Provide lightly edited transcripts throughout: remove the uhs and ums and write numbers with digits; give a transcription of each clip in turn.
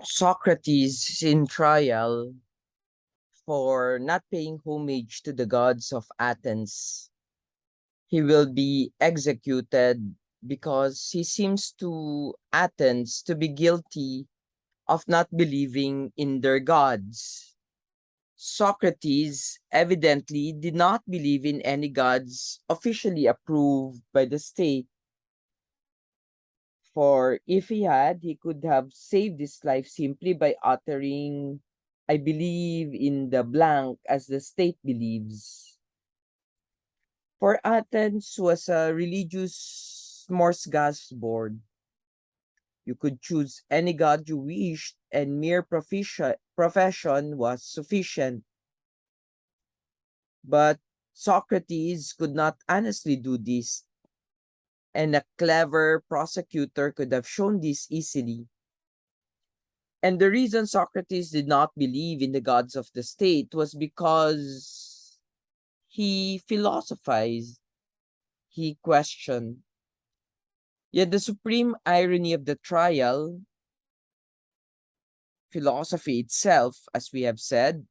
Socrates is in trial for not paying homage to the gods of Athens. He will be executed because he seems to Athens to be guilty of not believing in their gods. Socrates evidently did not believe in any gods officially approved by the state, for if he had, he could have saved his life simply by uttering, I believe in the blank as the state believes. For Athens was a religious smorgasbord. You could choose any god you wished, and mere profession was sufficient. But Socrates could not honestly do this, and a clever prosecutor could have shown this easily. And the reason Socrates did not believe in the gods of the state was because he philosophized, he questioned. Yet the supreme irony of the trial, philosophy itself, as we have said,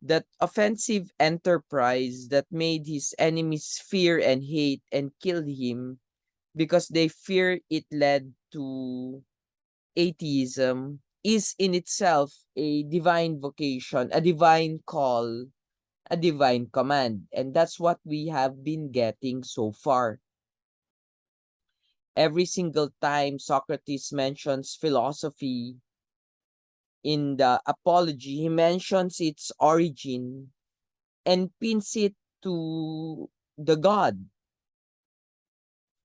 that offensive enterprise that made his enemies fear and hate and kill him because they fear it led to atheism, is in itself a divine vocation, a divine call, a divine command. And that's what we have been getting so far. Every single time Socrates mentions philosophy in the Apology, he mentions its origin and pins it to the God.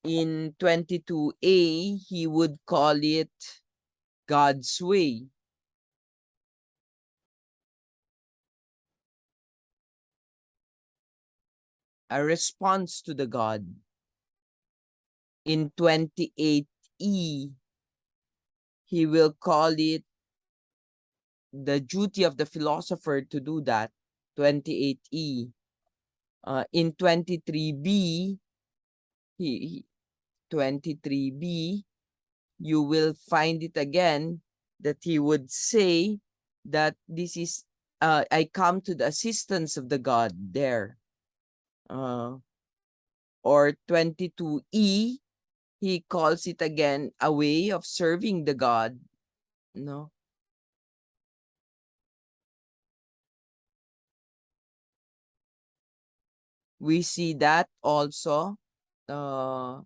In 22a, he would call it God's way. A response to the God. In 28e, he will call it the duty of the philosopher to do that. 28e. In 23b, 23b, you will find it again that he would say that this is, I come to the assistance of the God there. Or 22e, he calls it again a way of serving the God. No? We see that also in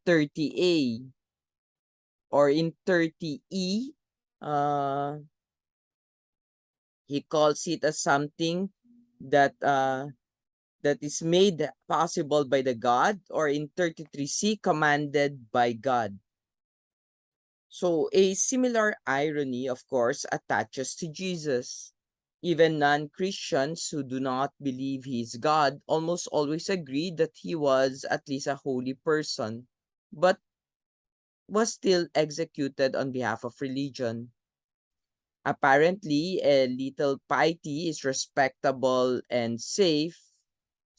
30a or in 30e. He calls it as something that that is made possible by the God, or in 33c, commanded by God. So a similar irony, of course, attaches to Jesus. Even non-Christians who do not believe he is God almost always agree that he was at least a holy person, but was still executed on behalf of religion. Apparently, a little piety is respectable and safe.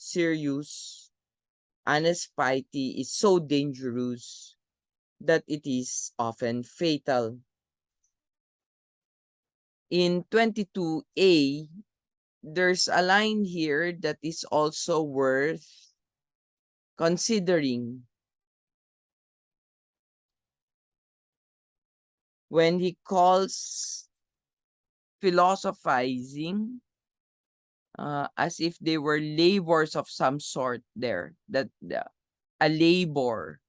Serious, honest piety is so dangerous that it is often fatal. In 22a, there's a line here that is also worth considering. When he calls philosophizing as if they were labors of some sort there, that a labor.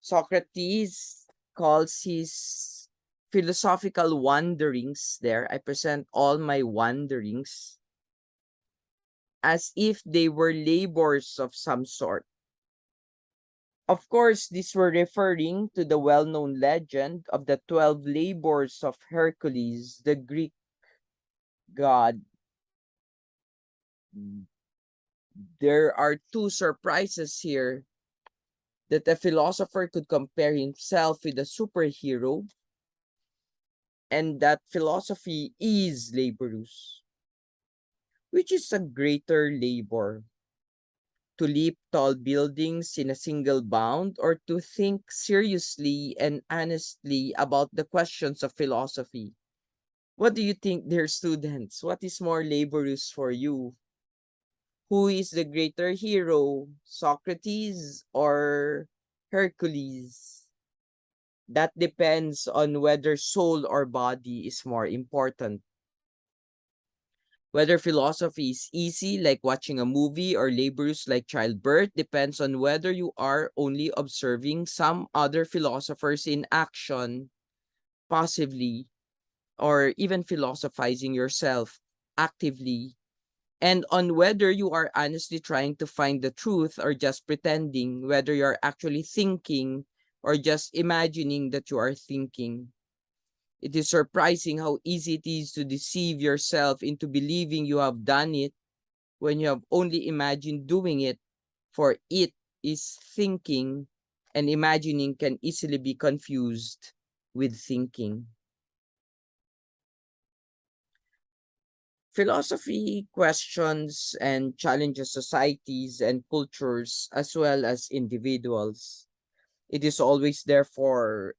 Socrates calls his philosophical wanderings there, I present all my wanderings, as if they were labors of some sort. Of course, these were referring to the well-known legend of the 12 labors of Hercules, the Greek god. There are two surprises here, that a philosopher could compare himself with a superhero, and that philosophy is laborious. Which is a greater labor? to leap tall buildings in a single bound, or to think seriously and honestly about the questions of philosophy? What do you think, dear students? What is more laborious for you? Who is the greater hero, Socrates or Hercules? That depends on whether soul or body is more important. Whether philosophy is easy, like watching a movie, or laborious, like childbirth, depends on whether you are only observing some other philosophers in action, passively, or even philosophizing yourself actively, and on whether you are honestly trying to find the truth or just pretending, whether you're actually thinking or just imagining that you are thinking. It is surprising how easy it is to deceive yourself into believing you have done it when you have only imagined doing it, for it is thinking, and imagining can easily be confused with thinking. Philosophy questions and challenges societies and cultures as well as individuals. It is always therefore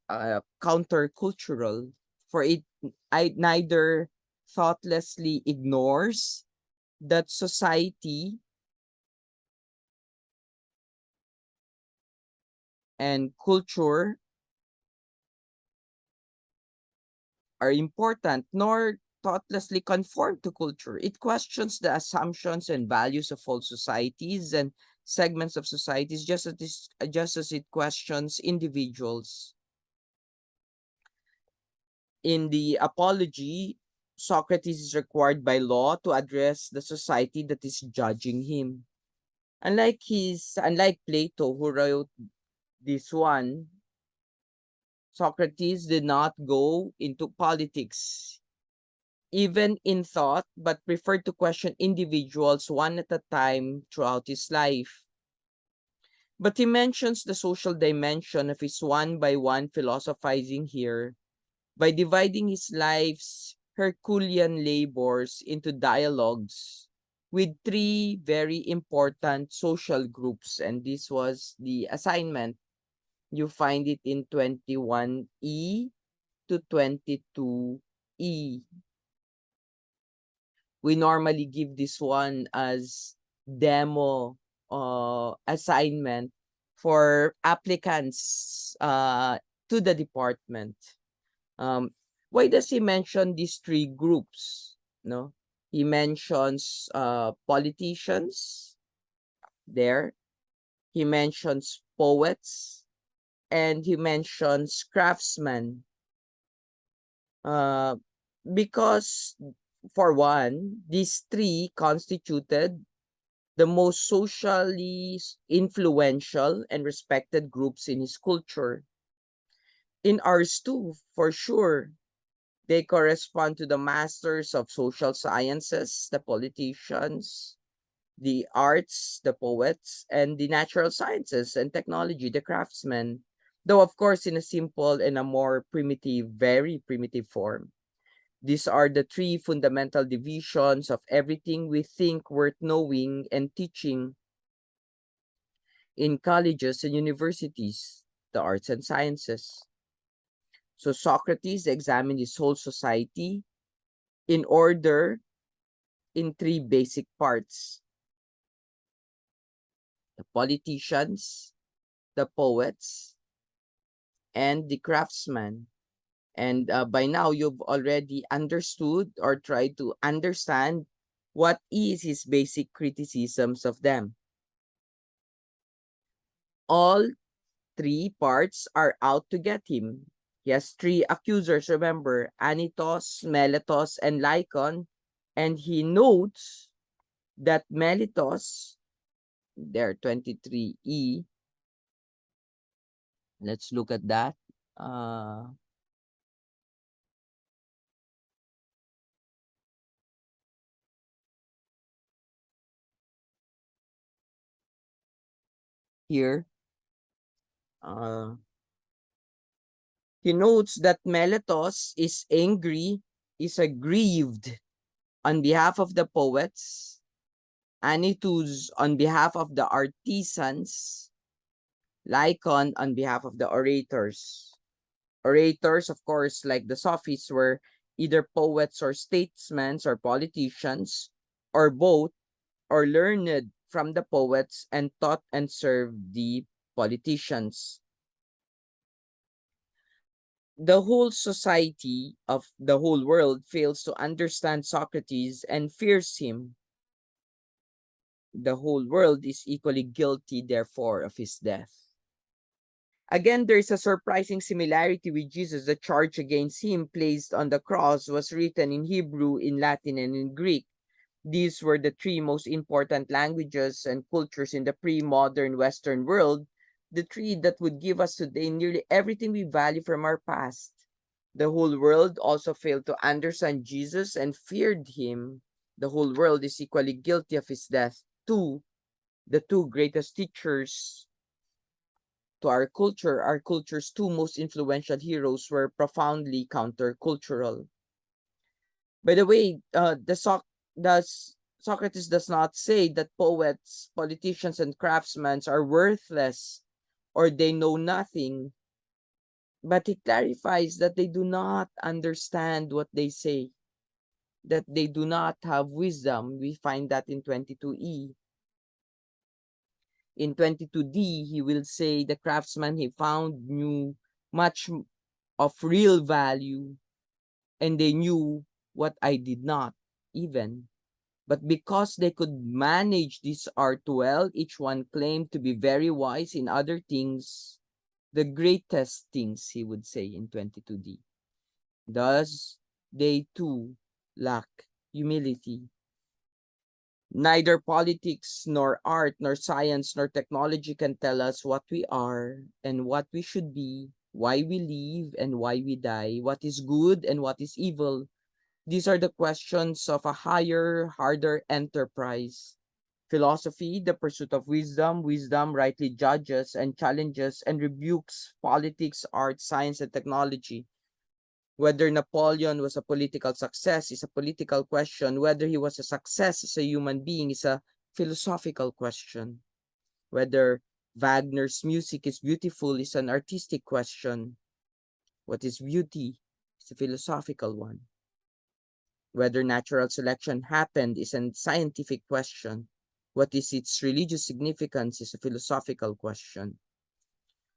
countercultural, for it neither thoughtlessly ignores that society and culture are important, nor thoughtlessly conform to culture. It questions the assumptions and values of all societies and segments of societies, just as it questions individuals. In the Apology, Socrates is required by law to address the society that is judging him. Unlike Plato, who wrote this one, Socrates did not go into politics, even in thought, but preferred to question individuals one at a time throughout his life. But he mentions the social dimension of his one by one philosophizing here by dividing his life's Herculean labors into dialogues with three very important social groups. And this was the assignment. You find it in 21E to 22E. We normally give this one as demo assignment for applicants to the department. Um, why does he mention these three groups? No, he mentions politicians there. He mentions poets, and he mentions craftsmen. Uh, because for one, these three constituted the most socially influential and respected groups in his culture. In ours too, for sure, they correspond to the masters of social sciences, the politicians, the arts, the poets, and the natural sciences and technology, the craftsmen. Though, of course, in a simple and a more primitive, very primitive form. These are the three fundamental divisions of everything we think worth knowing and teaching in colleges and universities, the arts and sciences. So Socrates examined his whole society in order in three basic parts: the politicians, the poets, and the craftsmen. And by now, you've already understood or tried to understand what is his basic criticisms of them. All three parts are out to get him. He has three accusers, remember, Anytos, Meletus, and Lycon. And he notes that Meletus, there 23E, let's look at that. Here, he notes that Meletus is angry, is aggrieved on behalf of the poets, Anytus on behalf of the artisans, Lycon on behalf of the orators. Orators, of course, like the sophists, were either poets or statesmen or politicians, or both, or learned from the poets and taught and served the politicians. The whole society of the whole world fails to understand Socrates and fears him. The whole world is equally guilty, therefore, of his death. Again, there is a surprising similarity with Jesus. The charge against him placed on the cross was written in Hebrew, in Latin, and in Greek. These were the three most important languages and cultures in the pre-modern Western world, the three that would give us today nearly everything we value from our past. The whole world also failed to understand Jesus and feared him. The whole world is equally guilty of his death. The two greatest teachers to our culture's two most influential heroes were profoundly countercultural. By the way, Socrates does not say that poets, politicians, and craftsmen are worthless or they know nothing, but he clarifies that they do not understand what they say, that they do not have wisdom. We find that in 22e. In 22d, he will say the craftsman he found knew much of real value, and they knew what I did not even. But because they could manage this art well, each one claimed to be very wise in other things, the greatest things, he would say in 22d. Thus, they too lack humility. Neither politics, nor art, nor science, nor technology can tell us what we are and what we should be, why we live and why we die, what is good and what is evil. These are the questions of a higher, harder enterprise. Philosophy, the pursuit of wisdom, rightly judges and challenges and rebukes politics, art, science, and technology. Whether Napoleon was a political success is a political question. Whether he was a success as a human being is a philosophical question. Whether Wagner's music is beautiful is an artistic question. What is beauty is a philosophical one. Whether natural selection happened is a scientific question. What is its religious significance is a philosophical question.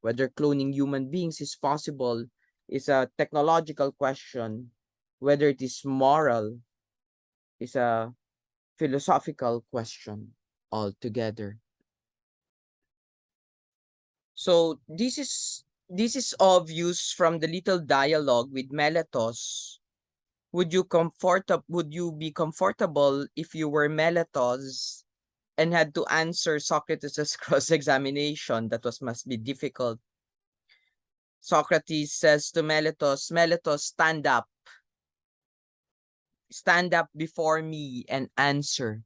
Whether cloning human beings is possible is a technological question. Whether it is moral is a philosophical question altogether. So this is obvious from the little dialogue with Meletus. Would you be comfortable if you were Meletus and had to answer Socrates' cross-examination? That must be difficult. Socrates says to Meletus, Meletus, stand up. Stand up before me and answer.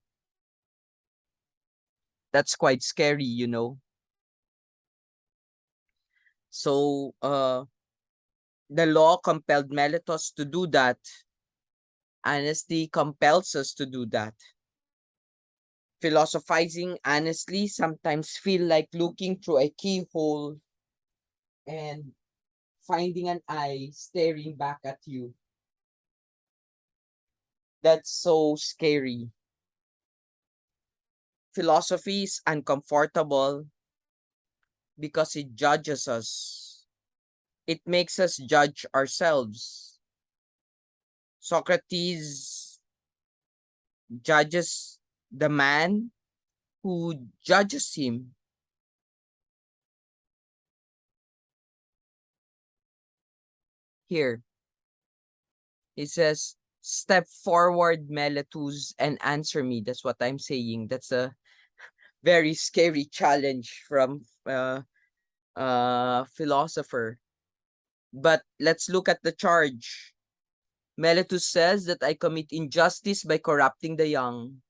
That's quite scary, you know. So, the law compelled Meletus to do that. Honesty compels us to do that. Philosophizing honestly sometimes feel like looking through a keyhole and finding an eye staring back at you. That's so scary. Philosophy is uncomfortable because it judges us. It makes us judge ourselves. Socrates judges the man who judges him. Here, he says, step forward, Meletus, and answer me. That's what I'm saying. That's a very scary challenge from philosopher. But let's look at the charge. Meletus says that I commit injustice by corrupting the young.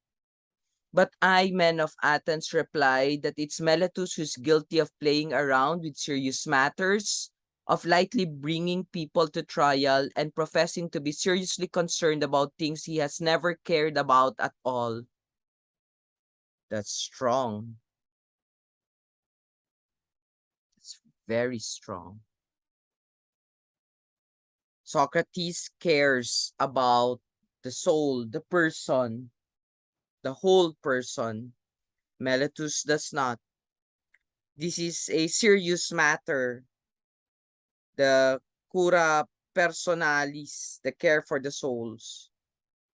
But I, men of Athens, reply that it's Meletus who's guilty of playing around with serious matters, of lightly bringing people to trial, and professing to be seriously concerned about things he has never cared about at all. That's strong. It's very strong. Socrates cares about the soul, the person, the whole person. Meletus does not. This is a serious matter. The cura personalis, the care for the souls.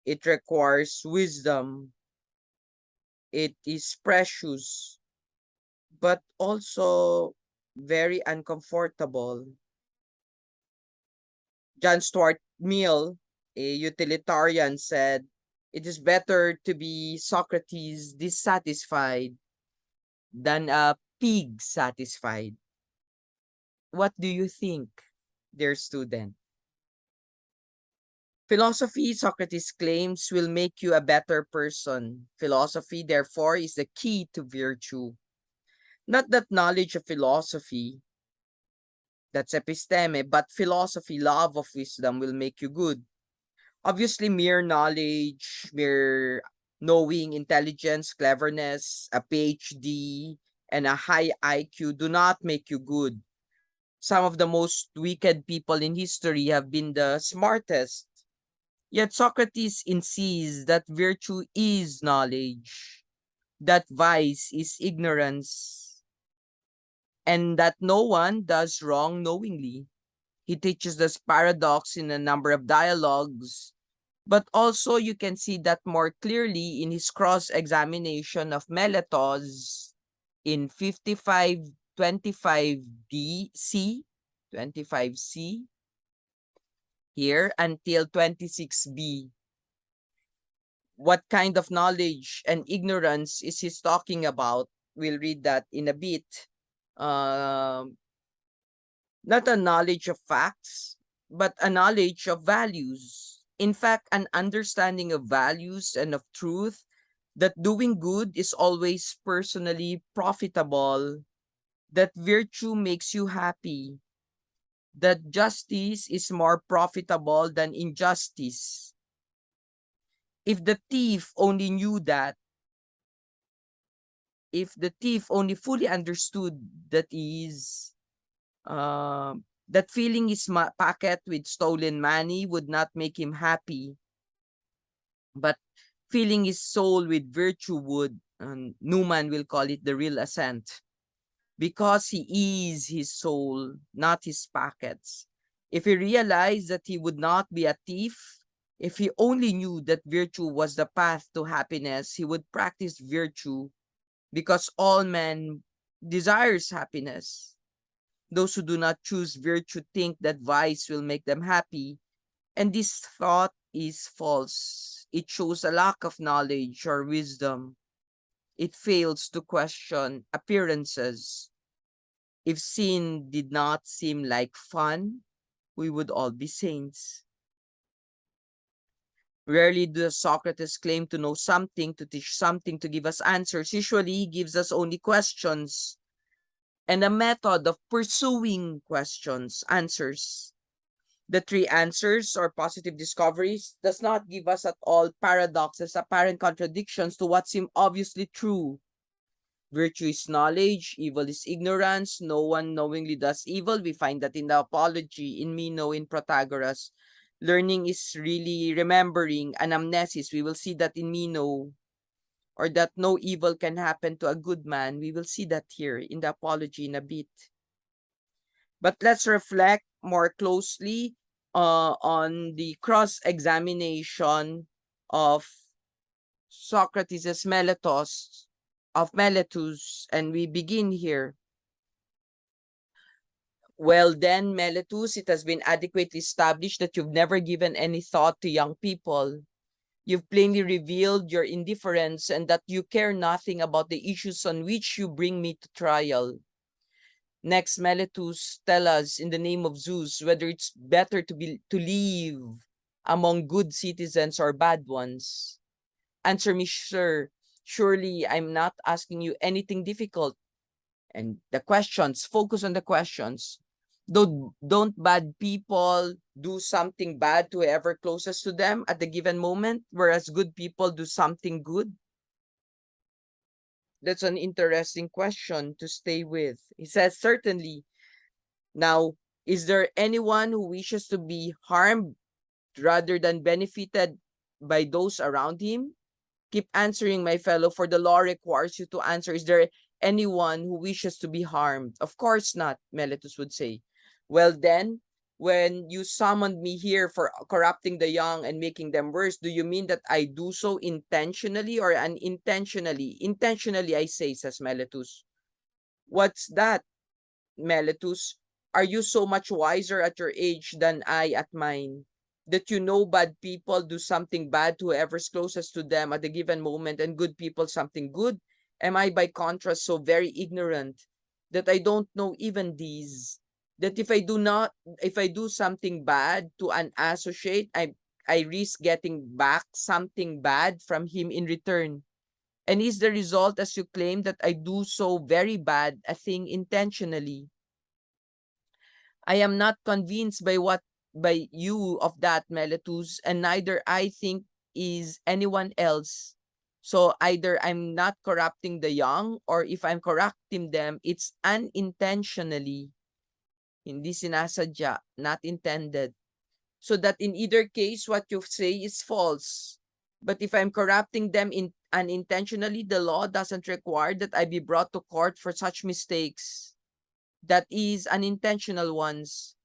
It requires wisdom. It is precious, but also very uncomfortable. John Stuart Mill, a utilitarian, said, "It is better to be Socrates dissatisfied than a pig satisfied." What do you think, dear student? Philosophy, Socrates claims, will make you a better person. Philosophy, therefore, is the key to virtue. Not that knowledge of philosophy, that's episteme, but philosophy, love of wisdom, will make you good. Obviously, mere knowledge, mere knowing, intelligence, cleverness, a PhD, and a high IQ do not make you good. Some of the most wicked people in history have been the smartest. Yet Socrates insists that virtue is knowledge, that vice is ignorance, and that no one does wrong knowingly. He teaches this paradox in a number of dialogues, but also you can see that more clearly in his cross-examination of Meletus in 55:25 25C, here until 26B. What kind of knowledge and ignorance is he talking about? We'll read that in a bit. Um, Not a knowledge of facts, but a knowledge of values. In fact, an understanding of values and of truth, that doing good is always personally profitable, that virtue makes you happy, that justice is more profitable than injustice. If the thief only knew that, if the thief only fully understood that is that filling his pocket with stolen money would not make him happy, but filling his soul with virtue would. Newman will call it the real ascent, because he is his soul, not his pockets. If he realized that he would not be a thief, if he only knew that virtue was the path to happiness, he would practice virtue, because all men desires happiness. Those who do not choose virtue think that vice will make them happy, and this thought is false. It shows a lack of knowledge or wisdom. It fails to question appearances. If sin did not seem like fun, we would all be saints. Rarely does Socrates claim to know something, to teach something, to give us answers. Usually, he gives us only questions and a method of pursuing questions, answers. The three answers or positive discoveries does not give us at all paradoxes, apparent contradictions to what seem obviously true. Virtue is knowledge, evil is ignorance, no one knowingly does evil. We find that in the Apology, in Meno, in Protagoras. Learning is really remembering, anamnesis. We will see that in Meno, or that no evil can happen to a good man. We will see that here in the Apology in a bit. But let's reflect more closely on the cross-examination of Socrates' Meletus, of Meletus, and we begin here. Well then, Meletus, it has been adequately established that you've never given any thought to young people. You've plainly revealed your indifference and that you care nothing about the issues on which you bring me to trial. Next, Meletus, tell us in the name of Zeus whether it's better to live among good citizens or bad ones. Answer me, sir. Surely I'm not asking you anything difficult. And the questions, focus on the questions. Don't bad people do something bad to whoever closest to them at the given moment, whereas good people do something good? That's an interesting question to stay with. He says, certainly. Now, is there anyone who wishes to be harmed rather than benefited by those around him? Keep answering, my fellow, for the law requires you to answer. Is there anyone who wishes to be harmed? Of course not, Meletus would say. Well then, when you summoned me here for corrupting the young and making them worse, do you mean that I do so intentionally or unintentionally? Intentionally, I say, says Meletus. What's that, Meletus? Are you so much wiser at your age than I at mine, that you know bad people do something bad to whoever's closest to them at a given moment, and good people something good? Am I by contrast so very ignorant that I don't know even these? That if I do something bad to an associate, I risk getting back something bad from him in return. And is the result, as you claim, that I do so very bad a thing intentionally? I am not convinced by you of that, Meletus, and neither I think is anyone else. So either I'm not corrupting the young, or if I'm corrupting them, it's unintentionally. Hindi sinasadya, not intended. So that in either case, what you say is false. But if I'm corrupting them unintentionally, the law doesn't require that I be brought to court for such mistakes. That is unintentional ones.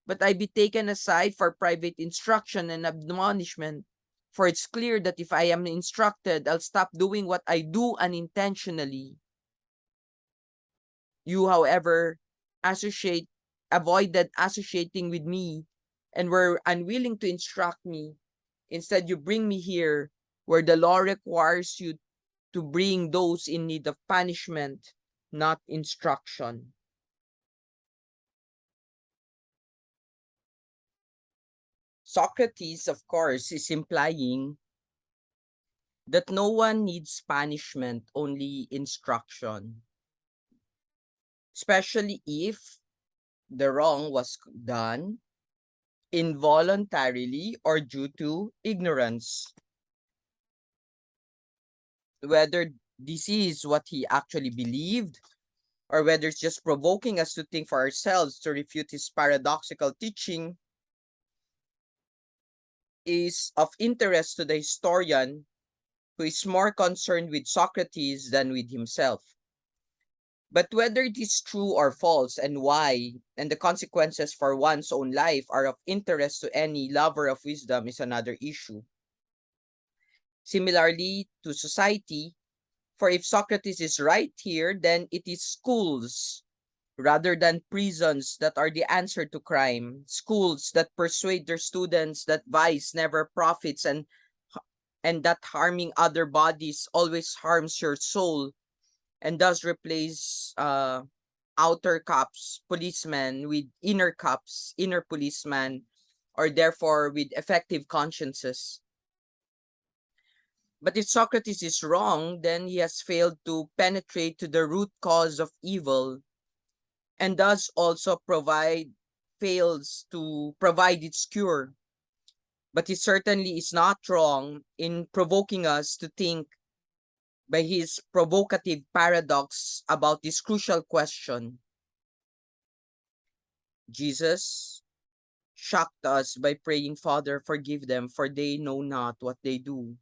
But I be taken aside for private instruction and admonishment. For it's clear that if I am instructed, I'll stop doing what I do unintentionally. You, however, associate avoided associating with me and were unwilling to instruct me. Instead, you bring me here where the law requires you to bring those in need of punishment, not instruction. Socrates, of course, is implying that no one needs punishment, only instruction, especially if the wrong was done involuntarily or due to ignorance. Whether this is what he actually believed, or whether it's just provoking us to think for ourselves to refute his paradoxical teaching, is of interest to the historian, who is more concerned with Socrates than with himself. But whether it is true or false, and why, and the consequences for one's own life are of interest to any lover of wisdom is another issue. Similarly to society, for if Socrates is right here, then it is schools rather than prisons that are the answer to crime. Schools that persuade their students that vice never profits, and that harming other bodies always harms your soul, and thus replace outer cops, policemen, with inner cops, inner policemen, or therefore with effective consciences. But if Socrates is wrong, then he has failed to penetrate to the root cause of evil, and thus also fails to provide its cure. But he certainly is not wrong in provoking us to think by his provocative paradox about this crucial question. Jesus shocked us by praying, Father, forgive them, for they know not what they do.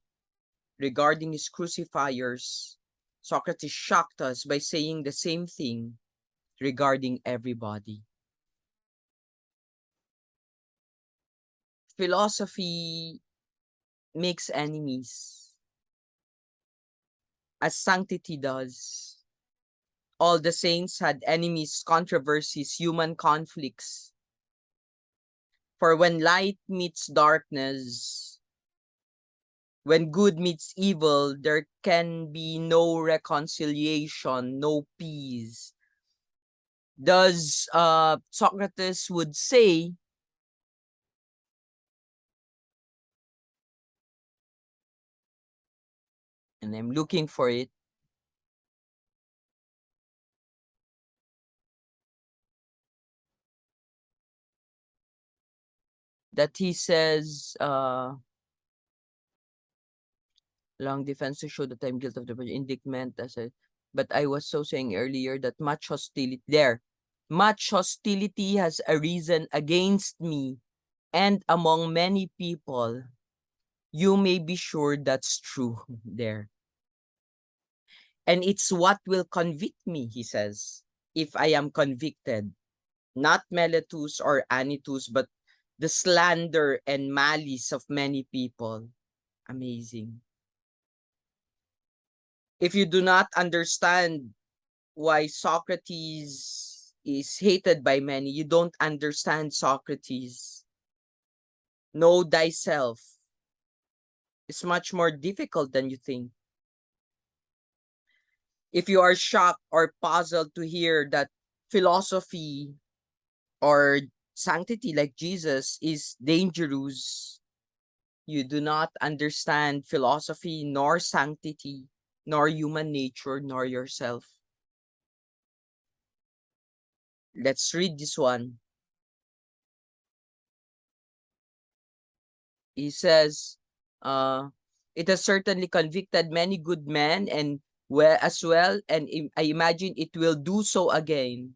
Regarding his crucifiers, Socrates shocked us by saying the same thing regarding everybody. Philosophy makes enemies, as sanctity does. All the saints had enemies, controversies, human conflicts. For when light meets darkness, when good meets evil, there can be no reconciliation, no peace. Thus, Socrates would say, and I'm looking for it, that he says, long defense to show that I'm guilty of the indictment as a But I was so saying earlier that much hostility has arisen against me and among many people. You may be sure that's true there. And it's what will convict me, he says, if I am convicted. Not Meletus or Anitus, but the slander and malice of many people. Amazing. If you do not understand why Socrates is hated by many, you don't understand Socrates. Know thyself. It's much more difficult than you think. If you are shocked or puzzled to hear that philosophy or sanctity like Jesus is dangerous, you do not understand philosophy nor sanctity, nor human nature, nor yourself. Let's read this one. He says, it has certainly convicted many good men and as well, and I imagine it will do so again.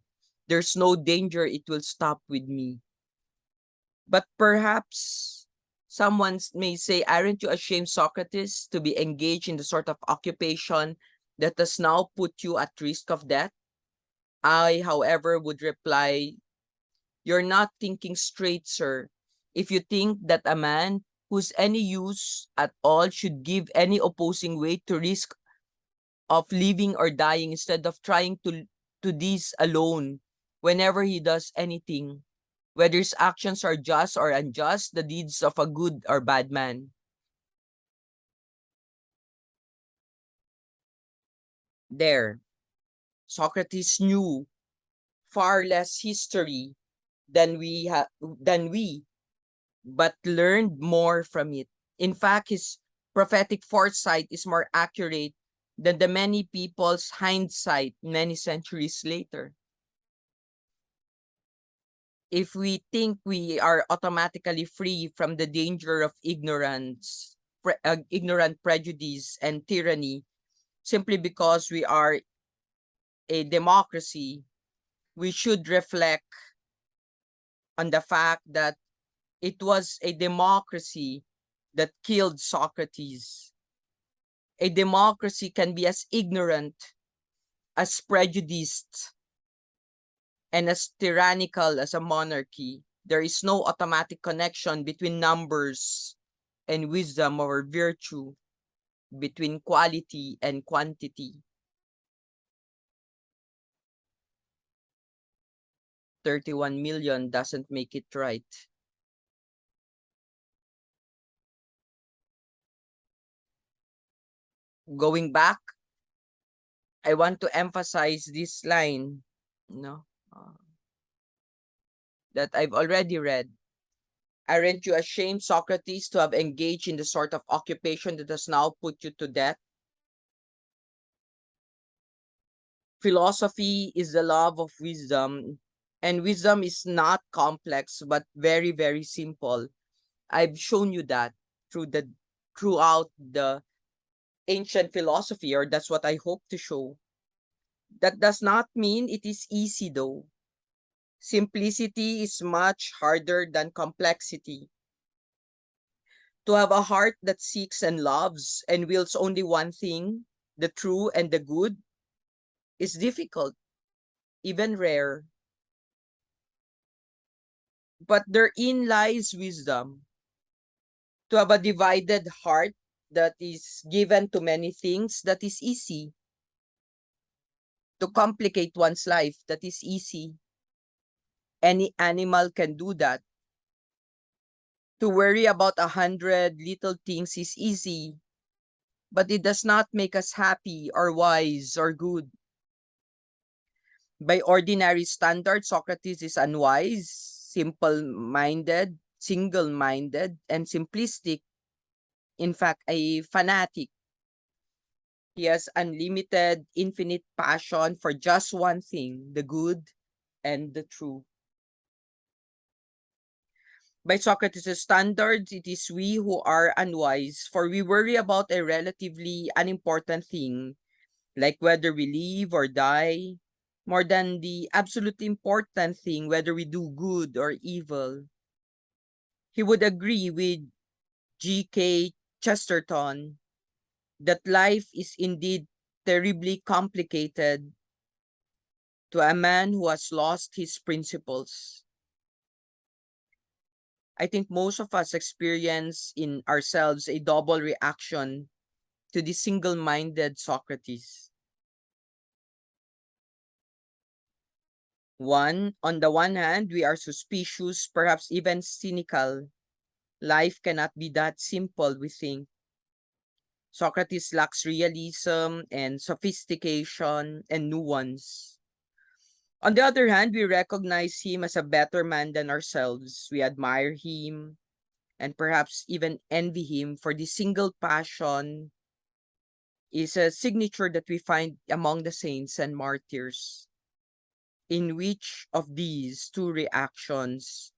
There's no danger it will stop with me. But perhaps someone may say, aren't you ashamed, Socrates, to be engaged in the sort of occupation that has now put you at risk of death? I, however, would reply, you're not thinking straight, sir. If you think that a man whose any use at all should give any opposing weight to risk of living or dying instead of trying to this alone whenever he does anything, whether his actions are just or unjust, the deeds of a good or bad man. There, Socrates knew far less history than we, but learned more from it. In fact, his prophetic foresight is more accurate than the many people's hindsight many centuries later. If we think we are automatically free from the danger of ignorant prejudice and tyranny simply because we are a democracy, we should reflect on the fact that it was a democracy that killed Socrates. A democracy can be as ignorant, as prejudiced, and as tyrannical as a monarchy. There is no automatic connection between numbers and wisdom or virtue, between quality and quantity. 31 million doesn't make it right. Going back, I want to emphasize this line, you know, that I've already read. Aren't you ashamed, Socrates, to have engaged in the sort of occupation that has now put you to death? Philosophy is the love of wisdom, and wisdom is not complex, but very, very simple. I've shown you that throughout the ancient philosophy, or that's what I hope to show. That does not mean it is easy, though. Simplicity is much harder than complexity. To have a heart that seeks and loves and wills only one thing, the true and the good, is difficult, even rare. But therein lies wisdom. To have a divided heart that is given to many things, that is easy. To complicate one's life, that is easy. Any animal can do that. To worry about 100 little things is easy, but it does not make us happy or wise or good. By ordinary standards, Socrates is unwise, simple-minded, single-minded, and simplistic. In fact, a fanatic. He has unlimited, infinite passion for just one thing, the good and the true. By Socrates' standards, it is we who are unwise, for we worry about a relatively unimportant thing like whether we live or die, more than the absolutely important thing, whether we do good or evil. He would agree with G.K. Chesterton that life is indeed terribly complicated to a man who has lost his principles. I think most of us experience in ourselves a double reaction to the single-minded Socrates. On the one hand, we are suspicious, perhaps even cynical. Life cannot be that simple, we think. Socrates lacks realism and sophistication and nuance. On the other hand, we recognize him as a better man than ourselves. We admire him and perhaps even envy him for the single passion is a signature that we find among the saints and martyrs. In which of these two reactions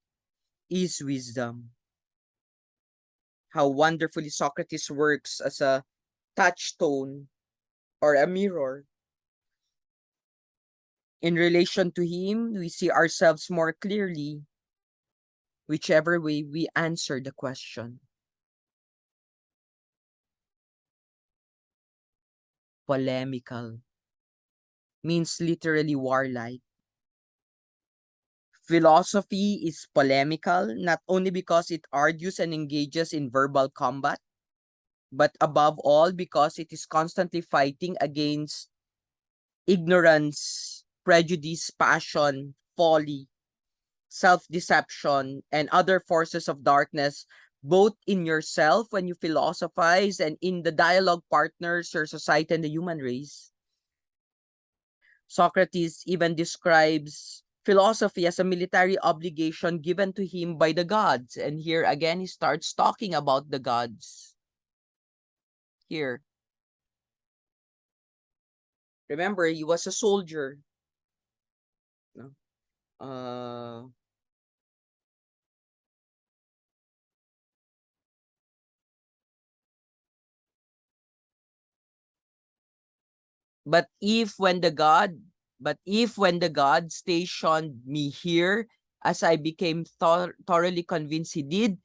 is wisdom? How wonderfully Socrates works as a touchstone or a mirror. In relation to him, we see ourselves more clearly, whichever way we answer the question. Polemical means literally warlike. Philosophy is polemical not only because it argues and engages in verbal combat, but above all because it is constantly fighting against ignorance, prejudice, passion, folly, self-deception, and other forces of darkness, both in yourself when you philosophize and in the dialogue partners, your society, and the human race. Socrates even describes philosophy as a military obligation given to him by the gods. And here again, he starts talking about the gods. Here. Remember, he was a soldier. No? But if when the God stationed me here, as I became thoroughly convinced he did,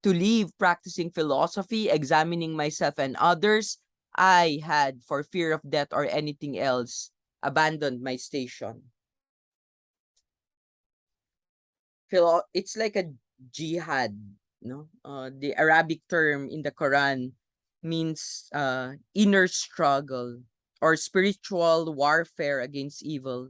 to leave practicing philosophy, examining myself and others, I had, for fear of death or anything else, abandoned my station. It's like a jihad, no? The Arabic term in the Quran means inner struggle or spiritual warfare against evil.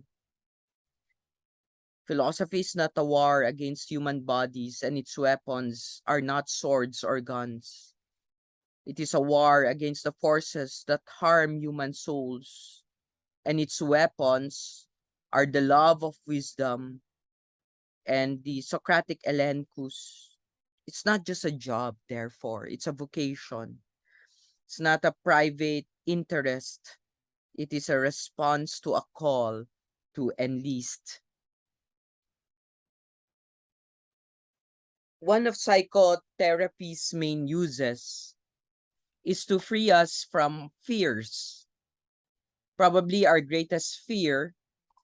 Philosophy is not a war against human bodies, and its weapons are not swords or guns. It is a war against the forces that harm human souls, and its weapons are the love of wisdom and the Socratic elenchus. It's not just a job, therefore, it's a vocation. It's not a private interest. It is a response to a call to enlist. One of psychotherapy's main uses is to free us from fears. Probably our greatest fear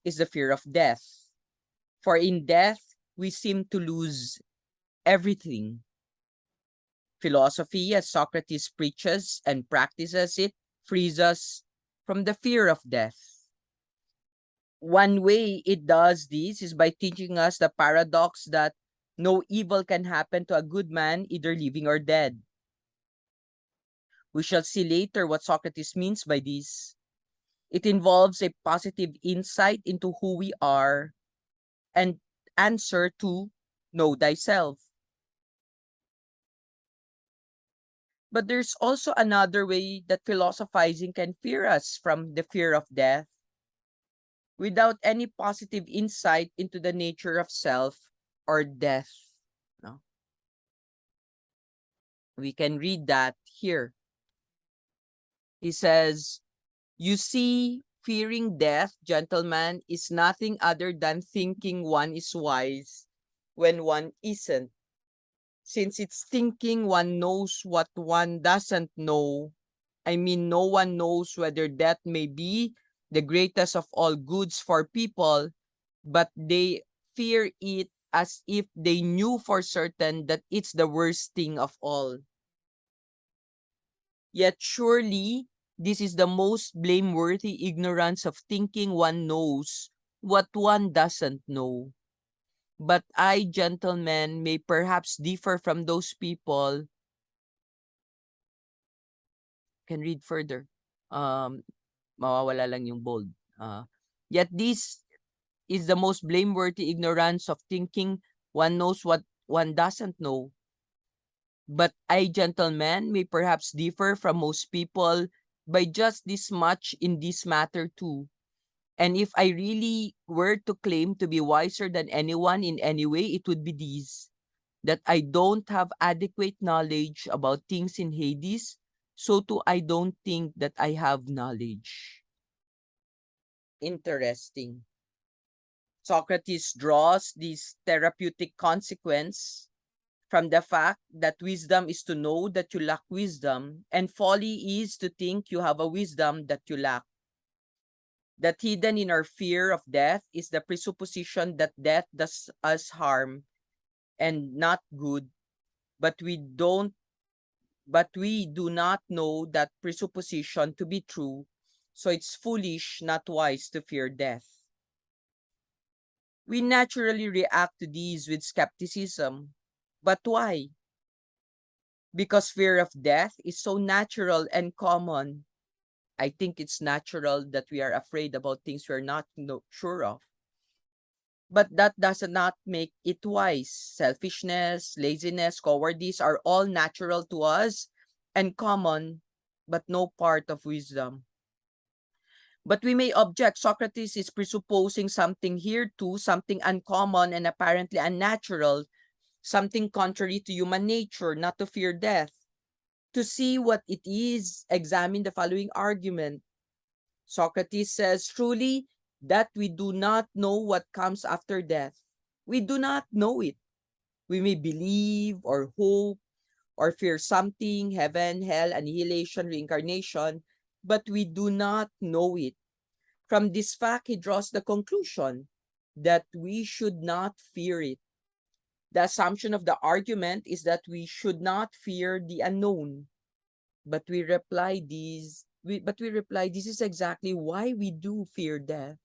is the fear of death. For in death, we seem to lose everything. Philosophy, as Socrates preaches and practices it, frees us from the fear of death. One way it does this is by teaching us the paradox that no evil can happen to a good man, either living or dead. We shall see later what Socrates means by this. It involves a positive insight into who we are and answer to know thyself. But there's also another way that philosophizing can fear us from the fear of death without any positive insight into the nature of self or death. No? We can read that here. He says, "You see, fearing death, gentlemen, is nothing other than thinking one is wise when one isn't. Since it's thinking one knows what one doesn't know, I mean, no one knows whether death may be the greatest of all goods for people, but they fear it as if they knew for certain that it's the worst thing of all. Yet surely this is the most blameworthy ignorance of thinking one knows what one doesn't know. But I, gentlemen, may perhaps differ from those people. Can read further. Mawawala lang yung bold. Yet this is the most blameworthy ignorance of thinking one knows what one doesn't know. But I, gentlemen, may perhaps differ from most people by just this much in this matter too. And if I really were to claim to be wiser than anyone in any way, it would be this, that I don't have adequate knowledge about things in Hades, so too I don't think that I have knowledge. Interesting. Socrates draws this therapeutic consequence from the fact that wisdom is to know that you lack wisdom, and folly is to think you have a wisdom that you lack. That hidden in our fear of death is the presupposition that death does us harm and not good, but we do not know that presupposition to be true, so it's foolish, not wise to fear death. We naturally react to these with skepticism. But why? Because fear of death is so natural and common. I think it's natural that we are afraid about things we're not sure of. But that does not make it wise. Selfishness, laziness, cowardice are all natural to us and common, but no part of wisdom. But we may object, Socrates is presupposing something here too, something uncommon and apparently unnatural, something contrary to human nature, not to fear death. To see what it is, examine the following argument. Socrates says, truly, that we do not know what comes after death. We do not know it. We may believe or hope or fear something, heaven, hell, annihilation, reincarnation, but we do not know it. From this fact, he draws the conclusion that we should not fear it. The assumption of the argument is that we should not fear the unknown. But we reply this is exactly why we do fear death.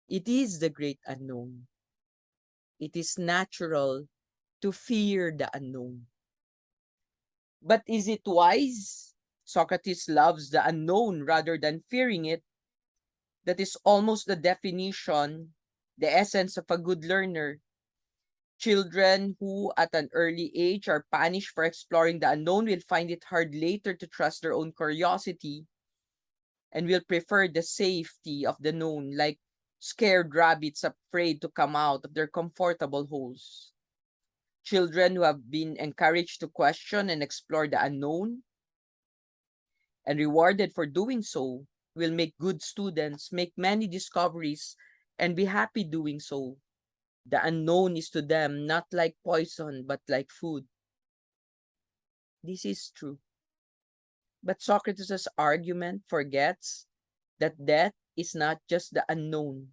It is the great unknown. It is natural to fear the unknown. But is it wise? Socrates loves the unknown rather than fearing it. That is almost the definition, the essence of a good learner. Children who at an early age are punished for exploring the unknown will find it hard later to trust their own curiosity and will prefer the safety of the known, like scared rabbits afraid to come out of their comfortable holes. Children who have been encouraged to question and explore the unknown and rewarded for doing so will make good students, make many discoveries, and be happy doing so. The unknown is to them not like poison, but like food. This is true. But Socrates' argument forgets that death is not just the unknown.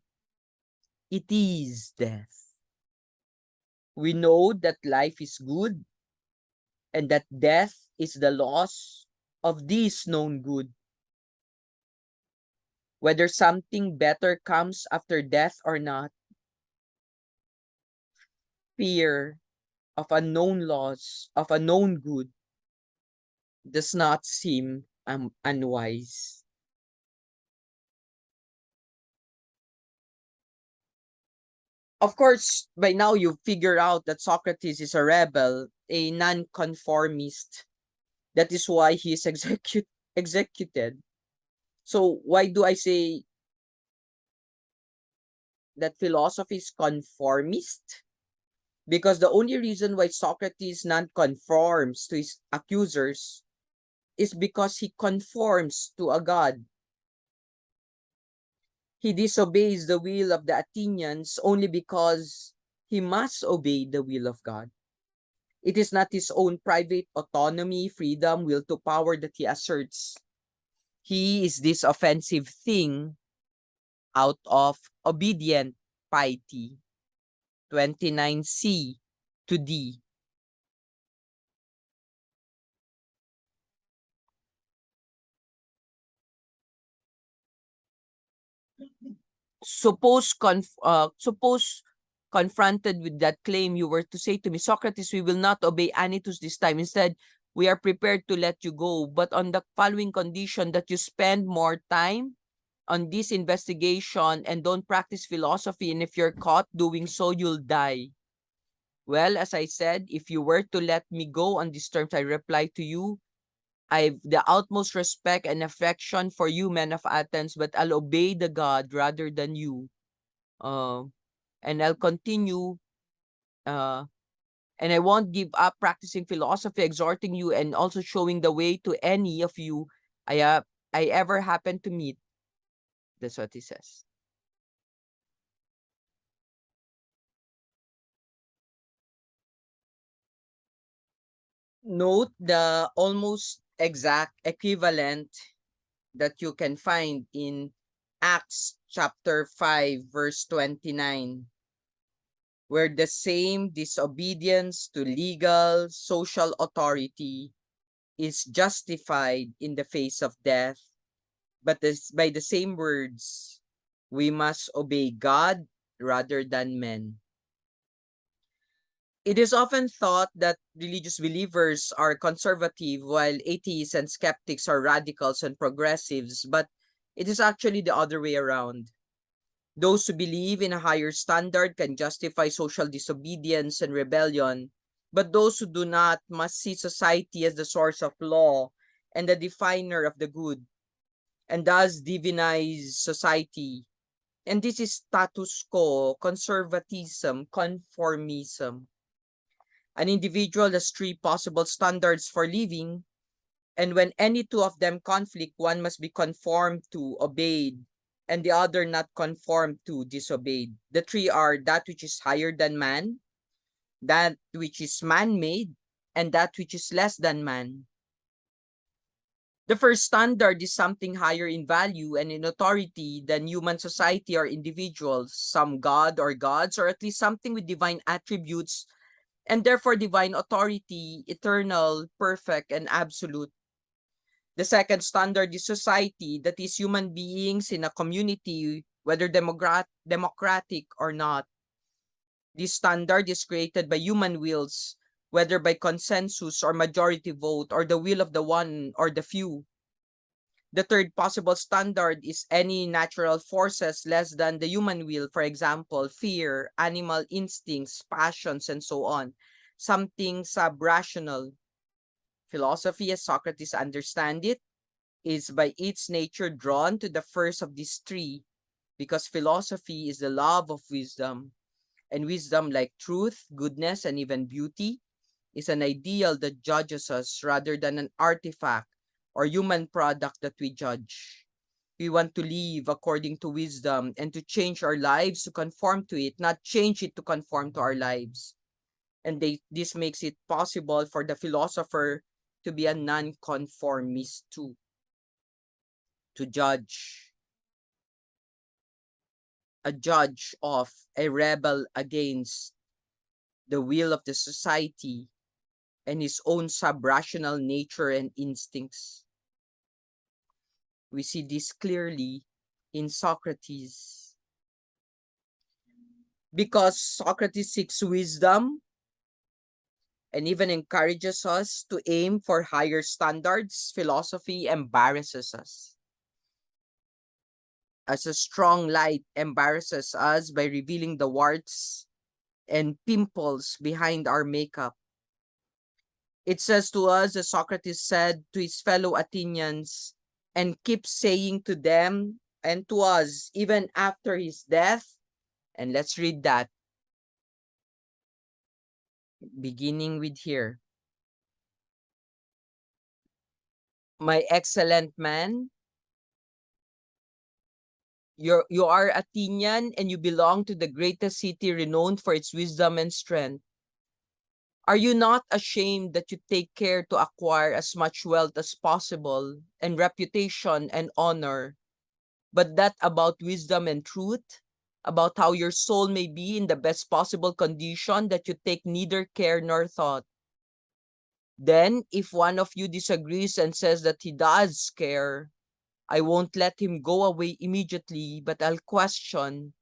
It is death. We know that life is good and that death is the loss of this known good. Whether something better comes after death or not, fear of a known loss, of a known good, does not seem unwise. Of course, by now you figure out that Socrates is a rebel, a nonconformist. That is why he is executed. So why do I say that philosophy is conformist? Because the only reason why Socrates non-conforms to his accusers is because he conforms to a god. He disobeys the will of the Athenians only because he must obey the will of God. It is not his own private autonomy, freedom, will to power that he asserts. He is this offensive thing out of obedient piety. 29C to D. Suppose confronted with that claim, you were to say to me, Socrates, we will not obey Anytus this time. Instead, we are prepared to let you go, but on the following condition, that you spend more time on this investigation and don't practice philosophy, and if you're caught doing so, you'll die. Well, as I said, if you were to let me go on these terms, I reply to you, I've the utmost respect and affection for you, men of Athens, but I'll obey the God rather than you. Uh, and I'll continue, uh, and I won't give up practicing philosophy, exhorting you, and also showing the way to any of you I ever happen to meet. That's what he says. Note the almost exact equivalent that you can find in Acts chapter 5, verse 29, where the same disobedience to legal social authority is justified in the face of death, but by the same words, we must obey God rather than men. It is often thought that religious believers are conservative while atheists and skeptics are radicals and progressives, but it is actually the other way around. Those who believe in a higher standard can justify social disobedience and rebellion, but those who do not must see society as the source of law and the definer of the good, and thus divinize society. And this is status quo, conservatism, conformism. An individual has three possible standards for living, and when any two of them conflict, one must be conformed to, obeyed, and the other not conformed to, disobeyed. The three are that which is higher than man, that which is man-made, and that which is less than man. The first standard is something higher in value and in authority than human society or individuals, some god or gods, or at least something with divine attributes and therefore divine authority, eternal, perfect, and absolute. The second standard is society, that is human beings in a community, whether democratic or not. This standard is created by human wills, whether by consensus or majority vote or the will of the one or the few. The third possible standard is any natural forces less than the human will, for example, fear, animal instincts, passions, and so on. Something sub-rational. Philosophy, as Socrates understand it, is by its nature drawn to the first of these three, because philosophy is the love of wisdom, and wisdom, like truth, goodness, and even beauty, is an ideal that judges us rather than an artifact or human product that we judge. We want to live according to wisdom and to change our lives to conform to it, not change it to conform to our lives. And this makes it possible for the philosopher to be a non-conformist too, to judge, a judge of a rebel against the will of the society and his own sub-rational nature and instincts. We see this clearly in Socrates. Because Socrates seeks wisdom and even encourages us to aim for higher standards, philosophy embarrasses us. As a strong light embarrasses us by revealing the warts and pimples behind our makeup. It says to us, as Socrates said to his fellow Athenians, and keeps saying to them and to us even after his death. And let's read that, beginning with here. My excellent man, you are Athenian and you belong to the greatest city renowned for its wisdom and strength. Are you not ashamed that you take care to acquire as much wealth as possible, and reputation and honor, but that about wisdom and truth, about how your soul may be in the best possible condition, that you take neither care nor thought? Then, if one of you disagrees and says that he does care, I won't let him go away immediately, but I'll question,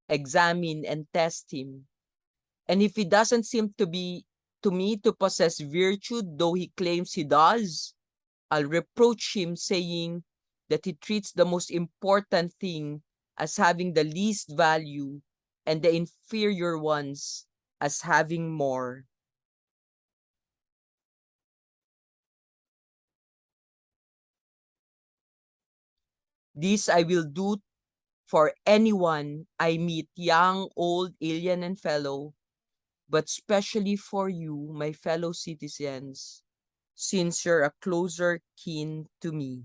examine, and test him. And if he doesn't seem to me to possess virtue, though he claims he does, I'll reproach him, saying that he treats the most important thing as having the least value, and the inferior ones as having more. This I will do for anyone I meet, young, old, alien, and fellow, but specially for you, my fellow citizens, since you're a closer kin to me.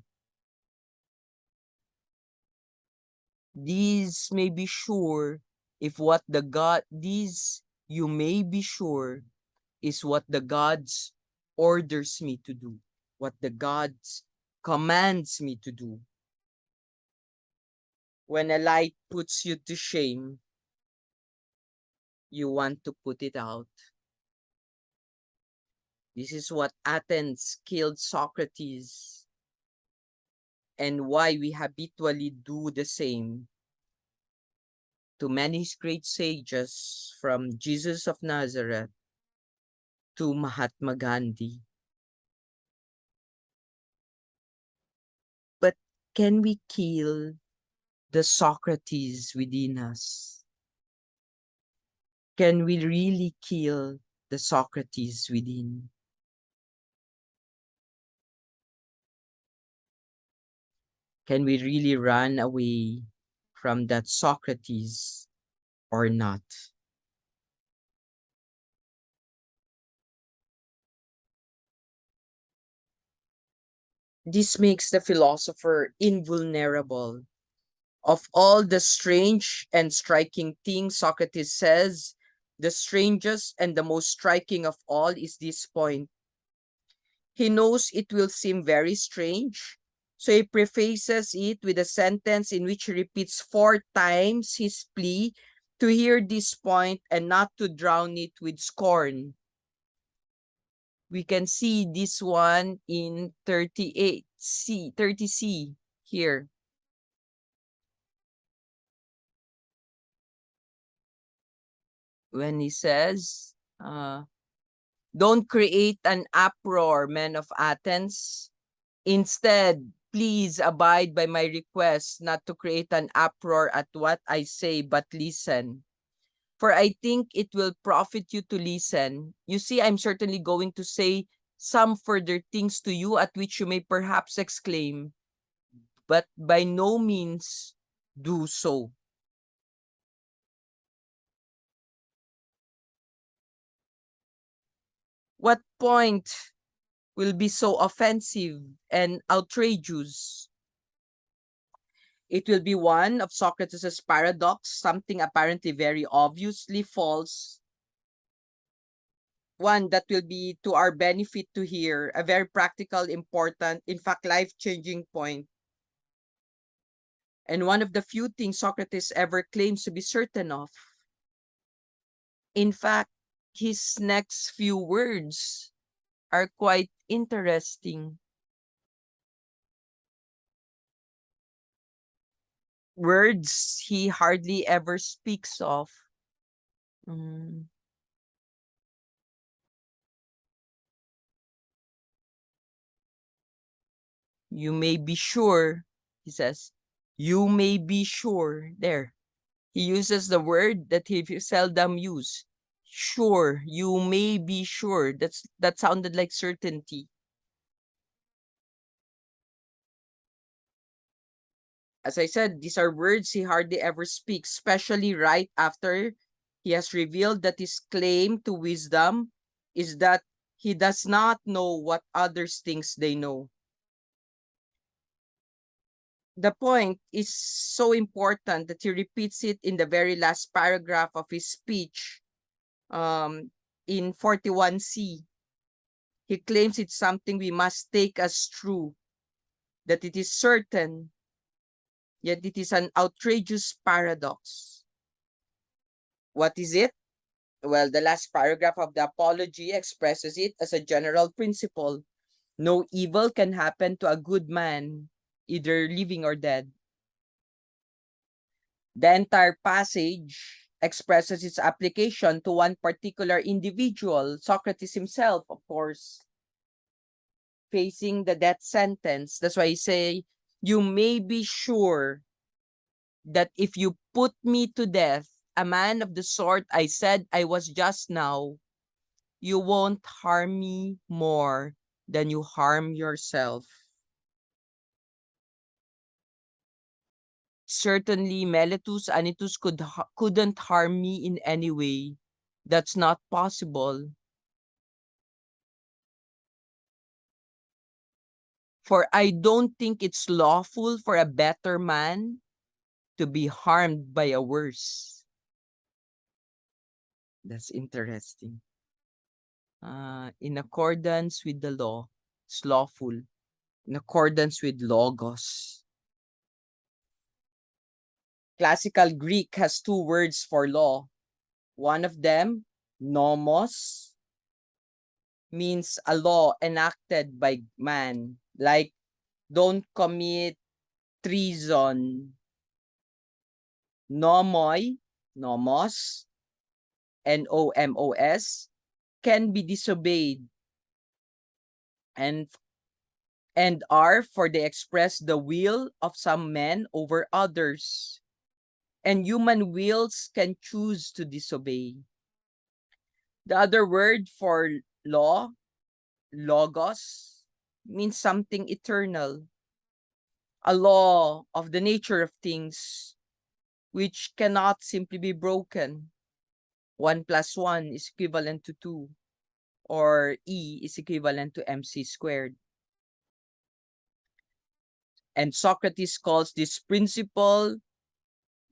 These may be sure if what the God, these you may be sure is what the gods orders me to do, what the gods commands me to do. When a light puts you to shame, you want to put it out. This is what Athens killed Socrates, and why we habitually do the same to many great sages, from Jesus of Nazareth to Mahatma Gandhi. But can we kill the Socrates within us? Can we really kill the Socrates within? Can we really run away from that Socrates or not? This makes the philosopher invulnerable. Of all the strange and striking things Socrates says, the strangest and the most striking of all is this point. He knows it will seem very strange, so he prefaces it with a sentence in which he repeats 4 times his plea to hear this point and not to drown it with scorn. We can see this one in 38C, 30C here. When he says, don't create an uproar, men of Athens. Instead, please abide by my request not to create an uproar at what I say, but listen. For I think it will profit you to listen. You see, I'm certainly going to say some further things to you at which you may perhaps exclaim, but by no means do so. What point will be so offensive and outrageous? It will be one of Socrates' paradox, something apparently very obviously false, one that will be to our benefit to hear, a very practical, important, in fact, life-changing point, and one of the few things Socrates ever claims to be certain of. In fact, his next few words are quite interesting. Words he hardly ever speaks of. Mm. You may be sure, he says, you may be sure. There. He uses the word that he seldom uses. Sure, you may be sure. That sounded like certainty. As I said, these are words he hardly ever speaks, especially right after he has revealed that his claim to wisdom is that he does not know what others thinks they know. The point is so important that he repeats it in the very last paragraph of his speech. Um, in 41c, he claims it's something we must take as true, that it is certain, yet it is an outrageous paradox. What is it? Well, the last paragraph of the Apology expresses it as a general principle. No evil can happen to a good man, either living or dead. The entire passage expresses its application to one particular individual, Socrates himself, of course, facing the death sentence. That's why I say, you may be sure that if you put me to death, a man of the sort I said I was just now, you won't harm me more than you harm yourself. Certainly, Meletus, Anytus couldn't harm me in any way. That's not possible. For I don't think it's lawful for a better man to be harmed by a worse. That's interesting. In accordance with the law, it's lawful. In accordance with logos. Classical Greek has two words for law. One of them, nomos, means a law enacted by man. Like, don't commit treason. Nomos, Nomos, can be disobeyed and are for they express the will of some men over others. And human wills can choose to disobey. The other word for law, logos, means something eternal. A law of the nature of things which cannot simply be broken. 1 plus 1 is equivalent to 2, or E is equivalent to MC squared. And Socrates calls this principle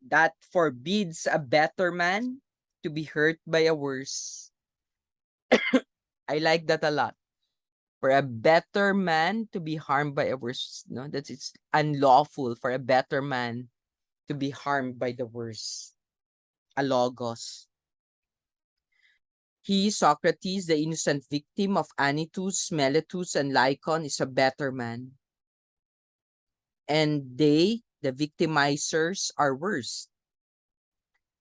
that forbids a better man to be hurt by a worse. I like that a lot. For a better man to be harmed by a worse, no, that it's unlawful for a better man to be harmed by the worse. A logos. He, Socrates, the innocent victim of Anytus, Meletus, and Lycon, is a better man. And they, the victimizers, are worse.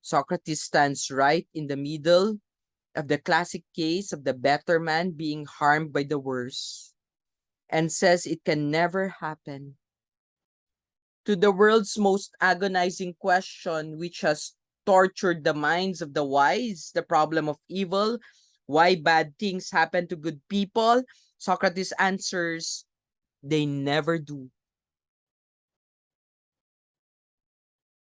Socrates stands right in the middle of the classic case of the better man being harmed by the worse, and says it can never happen. To the world's most agonizing question, which has tortured the minds of the wise, the problem of evil, why bad things happen to good people, Socrates answers, they never do.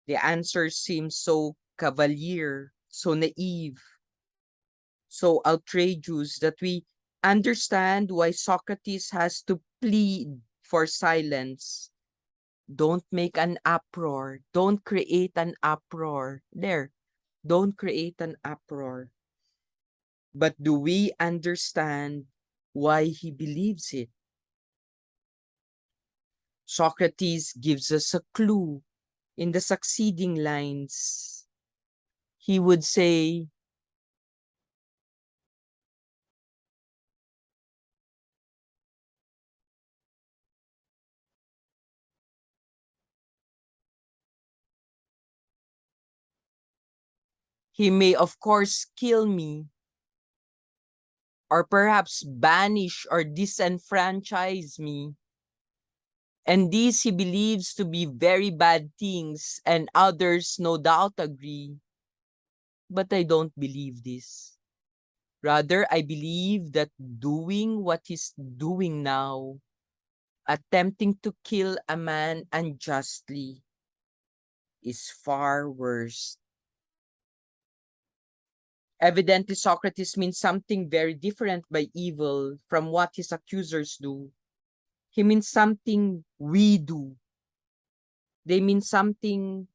The answer seems so cavalier, so naive, so outrageous that we understand why Socrates has to plead for silence. Don't make an uproar. Don't create an uproar. There. Don't create an uproar. But do we understand why he believes it? Socrates gives us a clue in the succeeding lines. He would say, he may of course kill me, or perhaps banish or disenfranchise me. And these he believes to be very bad things, and others no doubt agree. But I don't believe this. Rather, I believe that doing what he's doing now, attempting to kill a man unjustly, is far worse. Evidently, Socrates means something very different by evil from what his accusers do. He means something we do. They mean something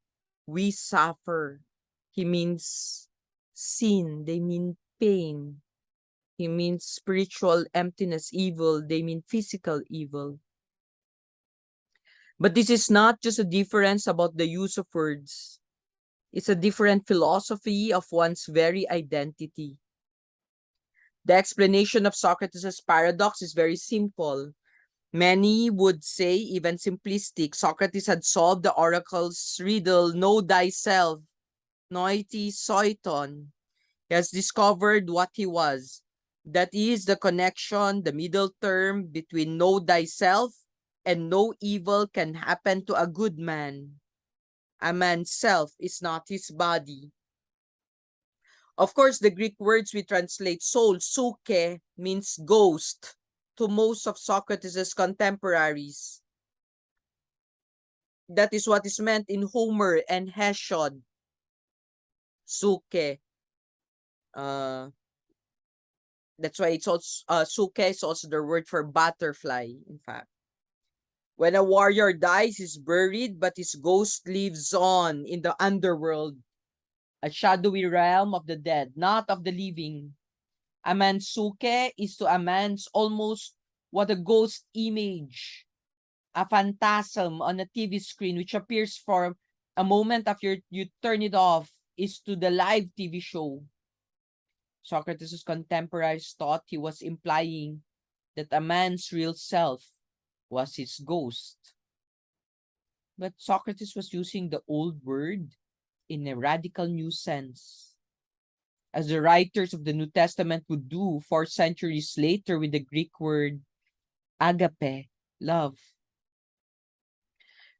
we suffer. He means sin. They mean pain. He means spiritual emptiness, evil. They mean physical evil. But this is not just a difference about the use of words. It's a different philosophy of one's very identity. The explanation of Socrates' paradox is very simple. Many would say, even simplistic, Socrates had solved the oracle's riddle, know thyself, noiti soiton. He has discovered what he was. That is the connection, the middle term between know thyself and no evil can happen to a good man. A man's self is not his body. Of course, the Greek words we translate soul, suke, means ghost to most of Socrates' contemporaries. That is what is meant in Homer and Hesiod. Suke. That's why it's also, suke is also the word for butterfly, in fact. When a warrior dies, he's buried, but his ghost lives on in the underworld, a shadowy realm of the dead, not of the living. A man's suke is to a man's almost what a ghost image, a phantasm on a TV screen which appears for a moment after you turn it off is to the live TV show. Socrates' contemporaries thought he was implying that a man's real self was his ghost. But Socrates was using the old word in a radical new sense, as the writers of the New Testament would do 4 centuries later with the Greek word agape, love.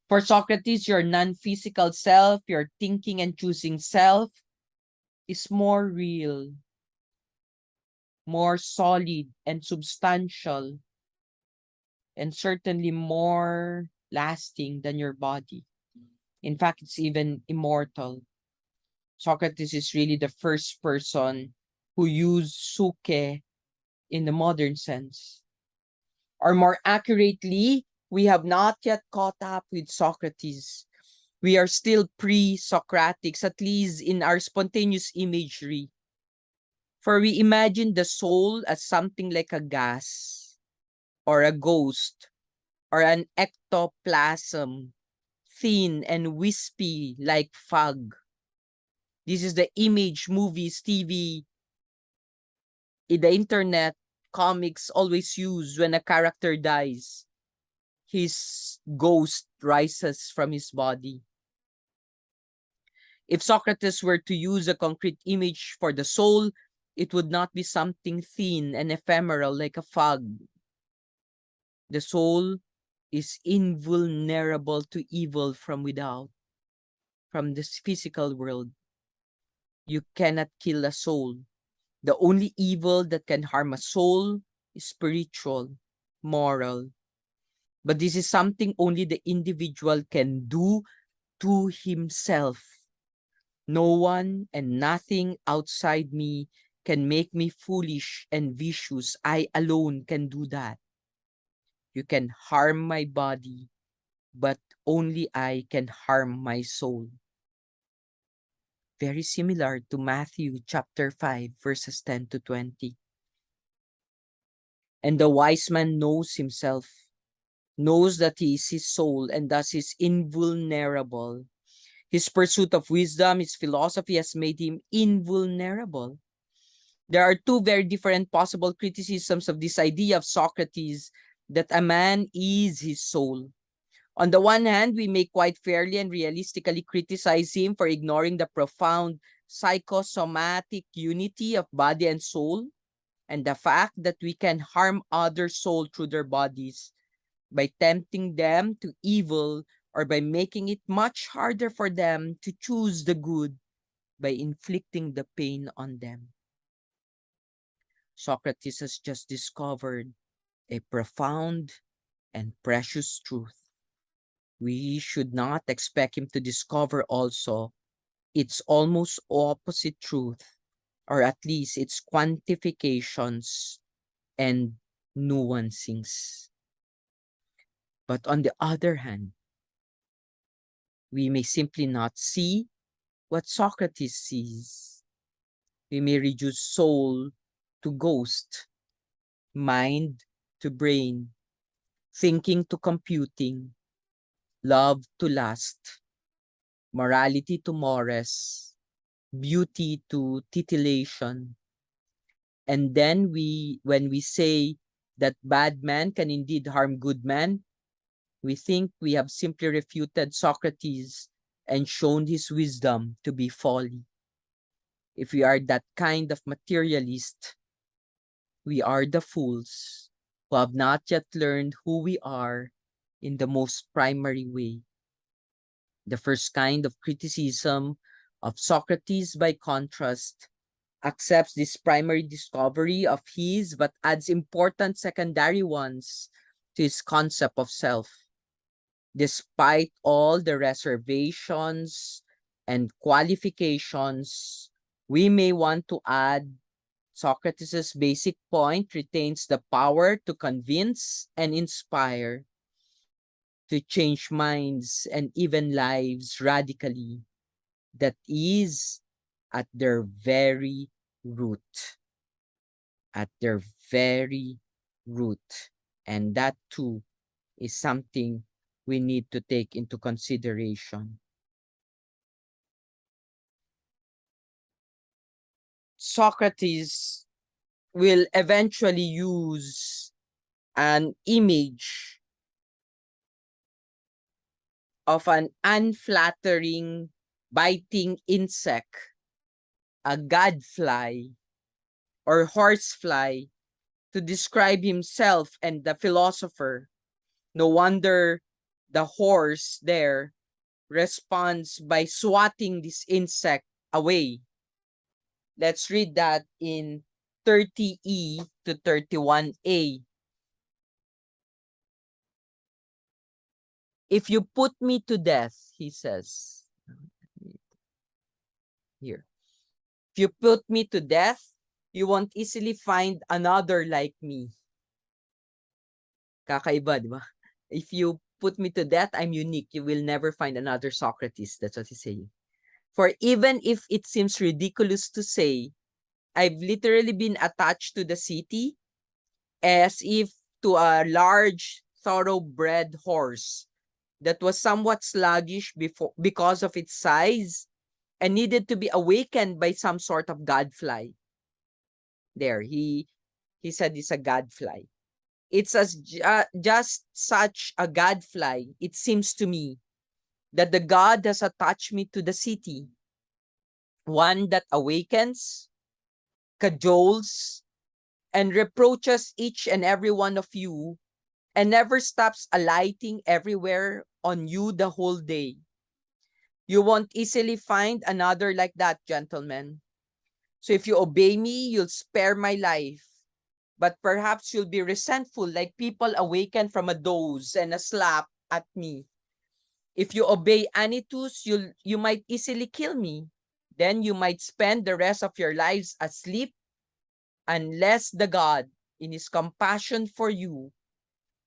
For Socrates, your non-physical self, your thinking and choosing self, is more real, more solid and substantial, and certainly more lasting than your body. In fact, it's even immortal. Socrates is really the first person who used suke in the modern sense. Or more accurately, we have not yet caught up with Socrates. We are still pre-Socratics, at least in our spontaneous imagery. For we imagine the soul as something like a gas, or a ghost, or an ectoplasm, thin and wispy like fog. This is the image movies, TV, in the internet, comics always use when a character dies. His ghost rises from his body. If Socrates were to use a concrete image for the soul, it would not be something thin and ephemeral like a fog. The soul is invulnerable to evil from without, from this physical world. You cannot kill a soul. The only evil that can harm a soul is spiritual, moral. But this is something only the individual can do to himself. No one and nothing outside me can make me foolish and vicious. I alone can do that. You can harm my body, but only I can harm my soul. Very similar to Matthew chapter 5, verses 10 to 20. And the wise man knows himself, knows that he is his soul, and thus is invulnerable. His pursuit of wisdom, his philosophy has made him invulnerable. There are two very different possible criticisms of this idea of Socrates, that a man is his soul. On the one hand, we may quite fairly and realistically criticize him for ignoring the profound psychosomatic unity of body and soul, and the fact that we can harm other soul through their bodies by tempting them to evil or by making it much harder for them to choose the good by inflicting the pain on them. Socrates has just discovered a profound and precious truth. We should not expect him to discover also its almost opposite truth, or at least its quantifications and nuancings. But on the other hand, we may simply not see what Socrates sees. We may reduce soul to ghost, mind to brain, thinking to computing, love to lust, morality to mores, beauty to titillation. And then when we say that bad man can indeed harm good man, we think we have simply refuted Socrates and shown his wisdom to be folly. If we are that kind of materialist, we are the fools who have not yet learned who we are in the most primary way. The first kind of criticism of Socrates, by contrast, accepts this primary discovery of his but adds important secondary ones to his concept of self. Despite all the reservations and qualifications we may want to add, Socrates' basic point retains the power to convince and inspire, to change minds and even lives radically. That is at their very root. At their very root. And that too is something we need to take into consideration. Socrates will eventually use an image of an unflattering, biting insect, a gadfly or horsefly, to describe himself and the philosopher. No wonder the horse there responds by swatting this insect away. Let's read that in 30E to 31A. If you put me to death, he says, here, if you put me to death, you won't easily find another like me. Kakaiba, di ba? If you put me to death, I'm unique. You will never find another Socrates. That's what he's saying. For even if it seems ridiculous to say, I've literally been attached to the city as if to a large thoroughbred horse that was somewhat sluggish because of its size and needed to be awakened by some sort of gadfly. There, he said it's a gadfly. It's just such a gadfly, it seems to me, that the god has attached me to the city. One that awakens, cajoles, and reproaches each and every one of you, and never stops alighting everywhere on you the whole day. You won't easily find another like that, gentlemen. So if you obey me, you'll spare my life. But perhaps you'll be resentful like people awakened from a doze and a slap at me. If you obey Anytus, you might easily kill me. Then you might spend the rest of your lives asleep unless the God, in his compassion for you,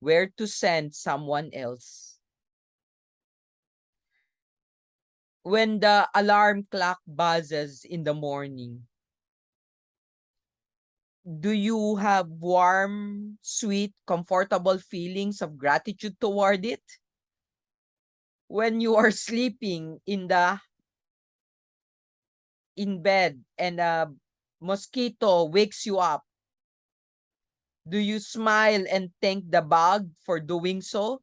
were to send someone else. When the alarm clock buzzes in the morning, do you have warm, sweet, comfortable feelings of gratitude toward it? When you are sleeping in bed and a mosquito wakes you up, do you smile and thank the bug for doing so?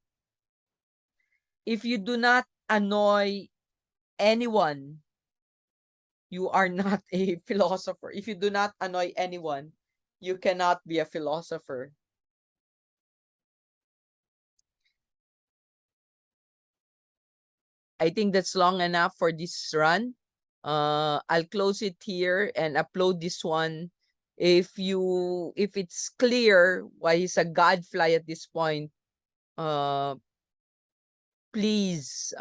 If you do not annoy anyone, you are not a philosopher. If you do not annoy anyone, you cannot be a philosopher. I think that's long enough for this run. I'll close it here and upload this one. If it's clear why he's a gadfly at this point, please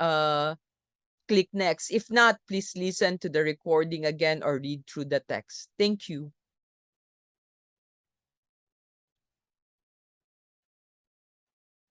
click next. If not, please listen to the recording again or read through the text. Thank you.